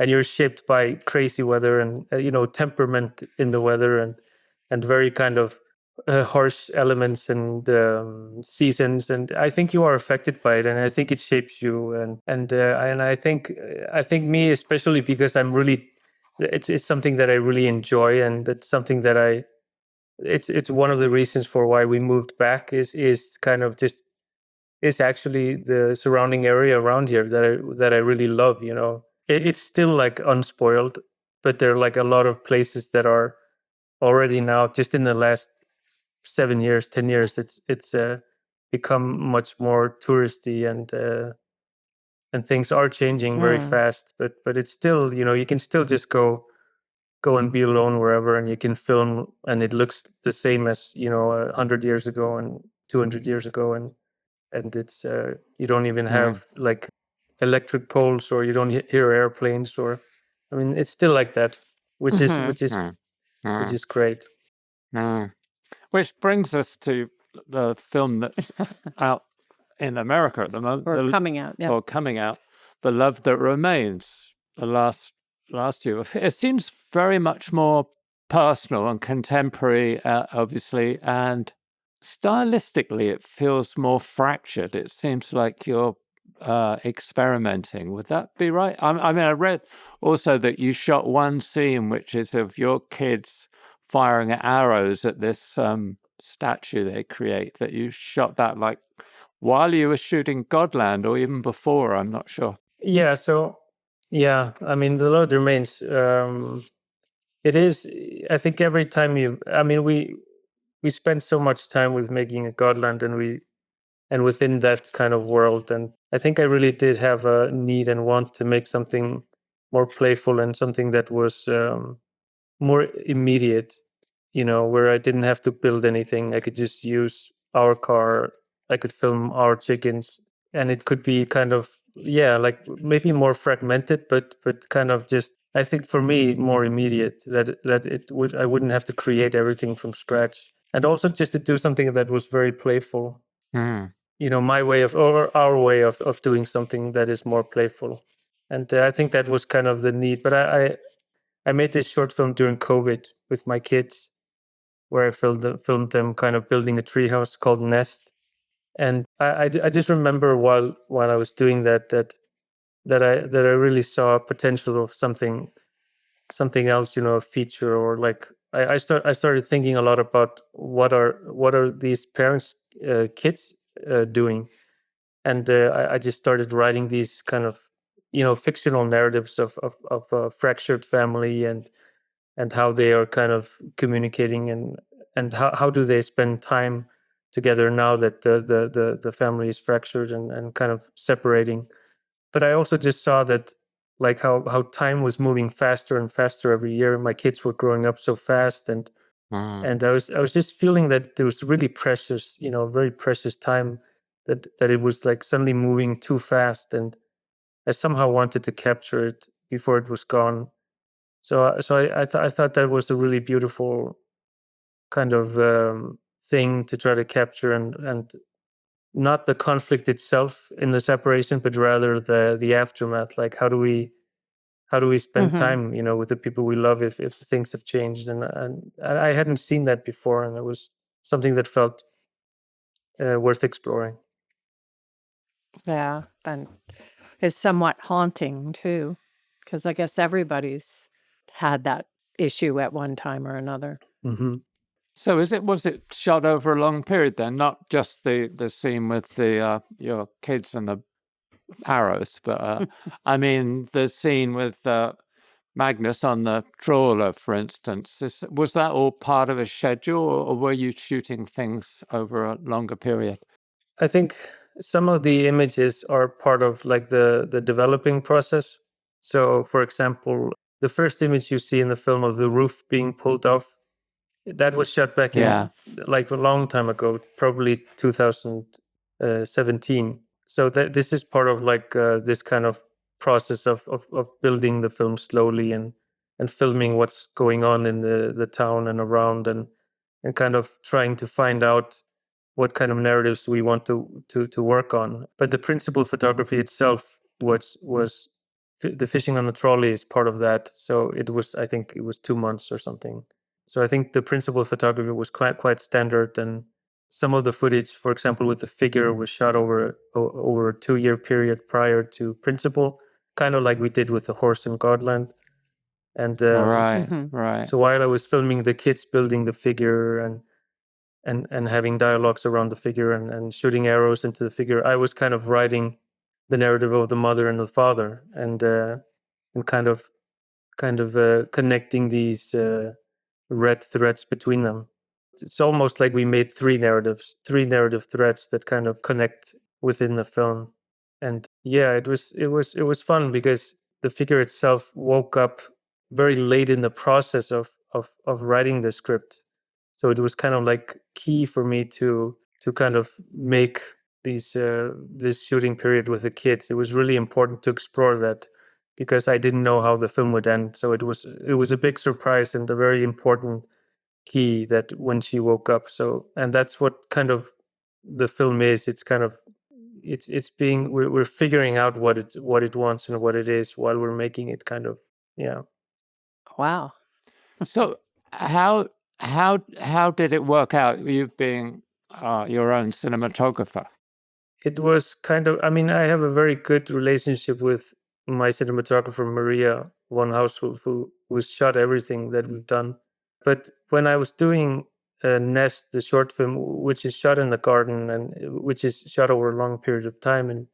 you're shaped by crazy weather and you know, temperament in the weather and very kind of harsh elements and seasons, and I think you are affected by it, and I think it shapes you, and I think me especially, because I'm really it's something that I really enjoy, and it's something that it's one of the reasons for why we moved back is kind of just is actually the surrounding area around here that I really love, you know. It's still like unspoiled, but there are like a lot of places that are already now, just in the last 7 years, 10 years, it's become much more touristy, and things are changing very fast. But it's still, you know, you can still just go and be alone wherever, and you can film, and it looks the same as, you know, 100 years ago and 200 years ago, and it's you don't even have like electric poles, or you don't hear airplanes, or I mean, it's still like that, which is great. Which brings us to the film that's out in America at the moment, Or coming out, yeah. or coming out, The Love That Remains, the last year. It seems very much more personal and contemporary, obviously, and stylistically it feels more fractured. It seems like you're experimenting. Would that be right? I mean, I read also that you shot one scene which is of your kids firing arrows at this statue they create, that you shot that like while you were shooting Godland, or even before, I'm not sure. Yeah, so yeah, I mean, The Lord Remains, it is, I think every time I mean, we spend so much time with making a Godland, and within that kind of world, and I think I really did have a need and want to make something more playful and something that was more immediate, you know, where I didn't have to build anything. I could just use our car, I could film our chickens, and it could be kind of, yeah, like maybe more fragmented, but kind of just, I think for me, more immediate, I wouldn't have to create everything from scratch, and also just to do something that was very playful. You know, my way of, or our way of doing something that is more playful. And I think that was kind of the need. But I made this short film during COVID with my kids, where I filmed them kind of building a treehouse called Nest. And I just remember while I was doing that I really saw potential of something else, a feature, or like I started thinking a lot about what are these parents kids doing. And I just started writing these kind of fictional narratives of a fractured family, and how they are kind of communicating, and how do they spend time together now that the family is fractured and kind of separating. But I also just saw that, like, how time was moving faster and faster every year. My kids were growing up so fast, and I was just feeling that there was really precious, very precious time, that it was like suddenly moving too fast, and I somehow wanted to capture it before it was gone. So I thought that was a really beautiful kind of thing to try to capture, and not the conflict itself in the separation, but rather the aftermath. Like, how do we spend time, with the people we love, if things have changed? And I hadn't seen that before, and it was something that felt worth exploring. Yeah, and it's somewhat haunting too, because I guess everybody's had that issue at one time or another. Hmm. So was it shot over a long period then, not just the scene with the your kids and the arrows, but I mean the scene with Magnus on the trawler, for instance. Was that all part of a schedule, or were you shooting things over a longer period? I think some of the images are part of, like, the developing process. So, for example, the first image you see in the film of the roof being pulled off, that was shot back Yeah. in, like, a long time ago, probably 2017. So that this is part of, like, this kind of process of building the film slowly, and filming what's going on in the town and around, and kind of trying to find out what kind of narratives we want to work on. But the principal photography itself was the fishing on the trolley is part of that. So I think it was 2 months or something. So I think the principal photography was quite standard, and some of the footage, for example, with the figure, was shot over a 2-year period prior to principal, kind of like we did with the horse in Godland. And Right, Mhm. right. so while I was filming the kids building the figure, and having dialogues around the figure, and shooting arrows into the figure, I was kind of writing the narrative of the mother and the father, and kind of connecting these red threads between them. It's almost like we made three narrative threads that kind of connect within the film. And yeah, it was fun, because the figure itself woke up very late in the process of writing the script. So it was kind of like key for me to kind of make this shooting period with the kids. It was really important to explore that, because I didn't know how the film would end. So it was a big surprise, and a very important key, that when she woke up. So, and that's what kind of the film is. It's kind of, it's being, we're figuring out what it wants and what it is while we're making it, kind of. Yeah. Wow. So how did it work out, you being your own cinematographer? It was kind of, I mean, I have a very good relationship with my cinematographer, Maria von Haushof, who shot everything that we've done. But when I was doing Nest, the short film, which is shot in the garden, and which is shot over a long period of time and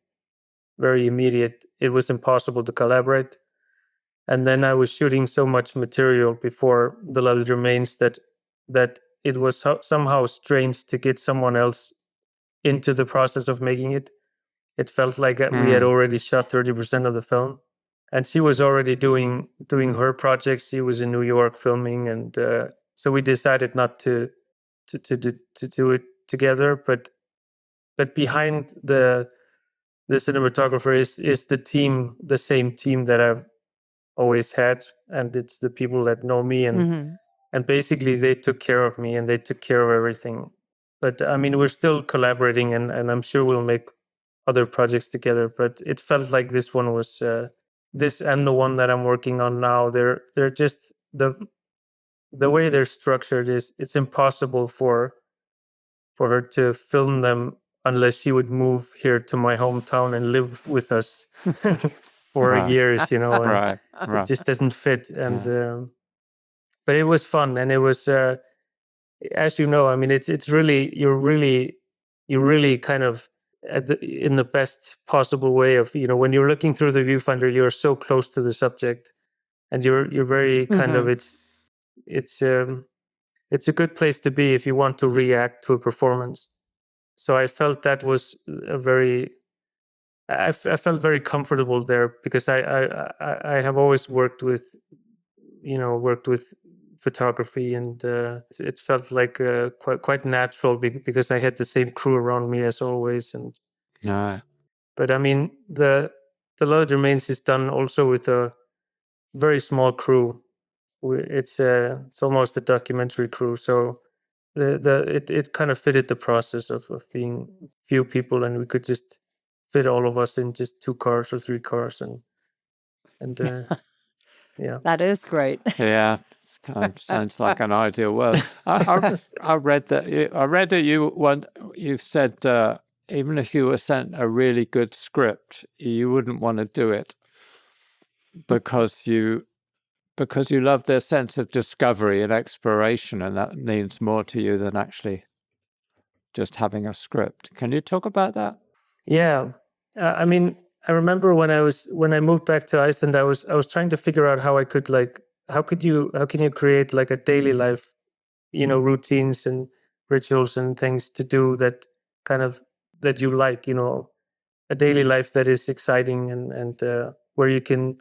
very immediate, it was impossible to collaborate. And then I was shooting so much material before The Lovely Remains, that it was somehow strange to get someone else into the process of making it. It felt like we had already shot 30% of the film, and she was already doing her projects. She was in New York filming, and so we decided not to do it together. But behind the cinematographer is the team, the same team that I've always had, and it's the people that know me, and basically they took care of me, and they took care of everything. But I mean, we're still collaborating, and I'm sure we'll make other projects together. But it felt like this one was this, and the one that I'm working on now. They're just the way they're structured is, it's impossible for her to film them unless she would move here to my hometown and live with us for Right. years, and Right. it just doesn't fit. And but it was fun, and it was, as you know, I mean, it's really you're really kind of in the best possible way of, when you're looking through the viewfinder, you're so close to the subject, and you're very kind of it's a good place to be if you want to react to a performance. So I felt that was a very I felt very comfortable there, because I have always worked with photography, and it felt like quite natural, because I had the same crew around me as always. And No. but I mean, the Lord Remains is done also with a very small crew. It's almost a documentary crew, so it kind of fitted the process of being few people, and we could just fit all of us in just 2 cars or 3 cars, and yeah. That is great. Yeah, it's kind of sounds like an ideal world. I read that you said even if you were sent a really good script, you wouldn't want to do it because you love their sense of discovery and exploration, and that means more to you than actually just having a script. Can you talk about that? Yeah, I mean, I remember when I moved back to Iceland, I was trying to figure out how I could, like, how can you create like a daily life, routines and rituals and things to do that that you like, a daily life that is exciting, and where you can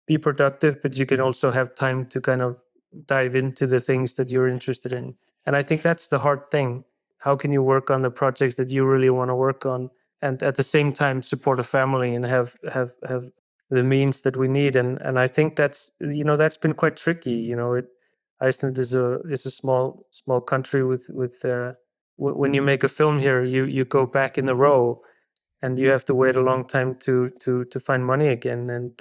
be productive, but you can also have time to kind of dive into the things that you're interested in. And I think that's the hard thing. How can you work on the projects that you really want to work on, and at the same time support a family and have the means that we need? And I think that's been quite tricky. Iceland is a small country with when you make a film here, you go back in the row, and you have to wait a long time to find money again.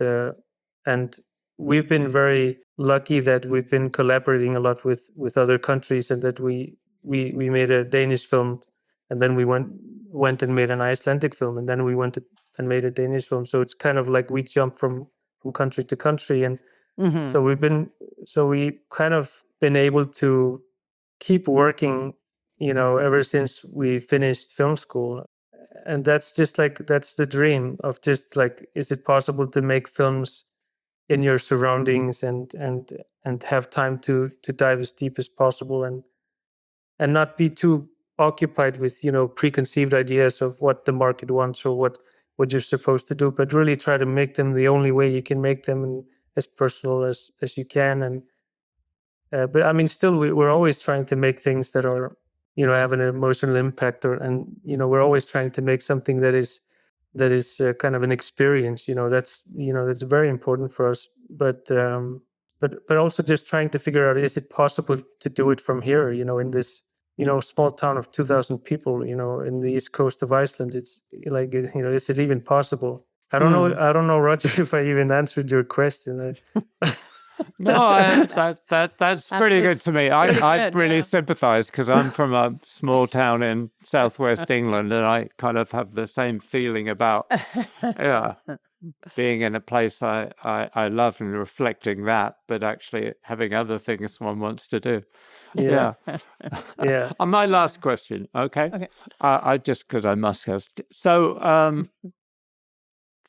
And we've been very lucky that we've been collaborating a lot with other countries, and that we made a Danish film, and then we went and made an Icelandic film, and then we went and made a Danish film. So it's kind of like we jump from country to country, and so we kind of been able to keep working, ever since we finished film school. And that's the dream of, just like, is it possible to make films in your surroundings, and have time to dive as deep as possible, and not be too occupied with preconceived ideas of what the market wants, or what you're supposed to do, but really try to make them the only way you can make them, and as personal as you can. And but I mean, still, we're always trying to make things that are, have an emotional impact, and we're always trying to make something that is kind of an experience. That's very important for us. But also just trying to figure out, is it possible to do it from here? In this small town of 2,000 people, in the east coast of Iceland. It's like, is it even possible? I don't know, Roger, if I even answered your question. No, that's pretty good to me. I really sympathize, because I'm from a small town in southwest England, and I kind of have the same feeling about being in a place I love, and reflecting that, but actually having other things one wants to do. Yeah. Yeah. And my last question, okay? I just, because I must ask. So,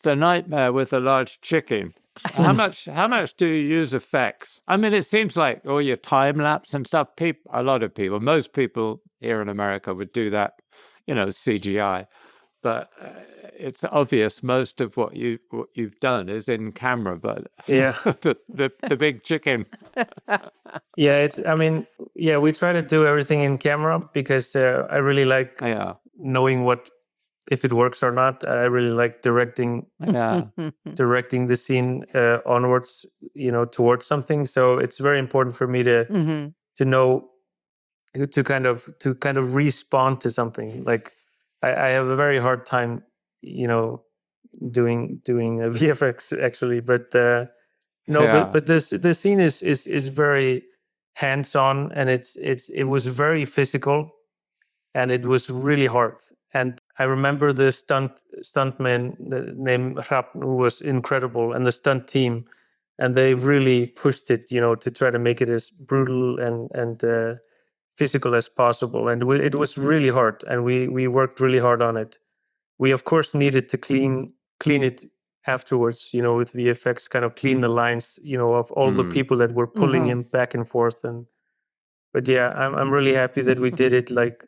the nightmare with the large chicken. How much do you use effects? I mean, it seems like all your time lapse and stuff. Most people here in America would do that, CGI. But it's obvious most of what you've done is in camera. But yeah, the big chicken. Yeah, we try to do everything in camera, because I really like knowing if it works or not. I really like directing the scene onwards, towards something. So it's very important for me to know, to kind of respond to something. Like, I have a very hard time, doing VFX, actually. But but the scene is very hands-on, and it was very physical, and it was really hard. And I remember the stuntman named Hrafn, who was incredible, and the stunt team, and they really pushed it, to try to make it as brutal and physical as possible. And it was really hard, and we worked really hard on it. We of course needed to clean it afterwards, with VFX, kind of clean the lines, of all the people that were pulling him back and forth. But yeah, I'm really happy that we did it like,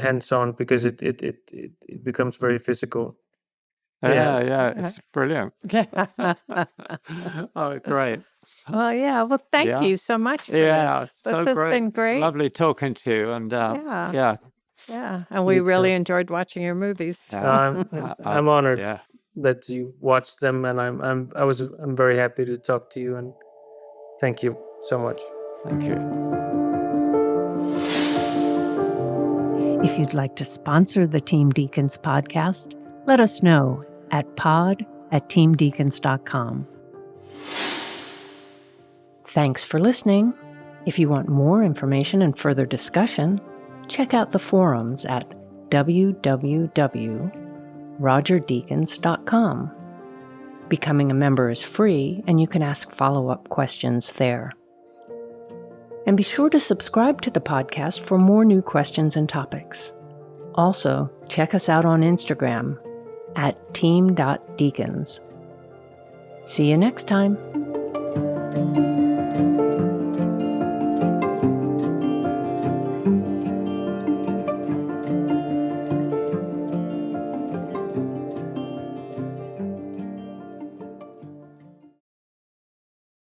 hands-on, because it becomes very physical. Yeah, it's brilliant. Oh, great. Well, yeah. Well, thank you so much for this. So This has great. been great. Lovely talking to you, and Yeah. And we really enjoyed watching your movies. I'm honored that you watched them, and I'm very happy to talk to you, and thank you so much. Thank you. If you'd like to sponsor the Team Deakins podcast, let us know at pod@teamdeakins.com. Thanks for listening. If you want more information and further discussion, check out the forums at www.rogerdeakins.com. Becoming a member is free, and you can ask follow-up questions there. And be sure to subscribe to the podcast for more new questions and topics. Also, check us out on Instagram at team.deakins. See you next time.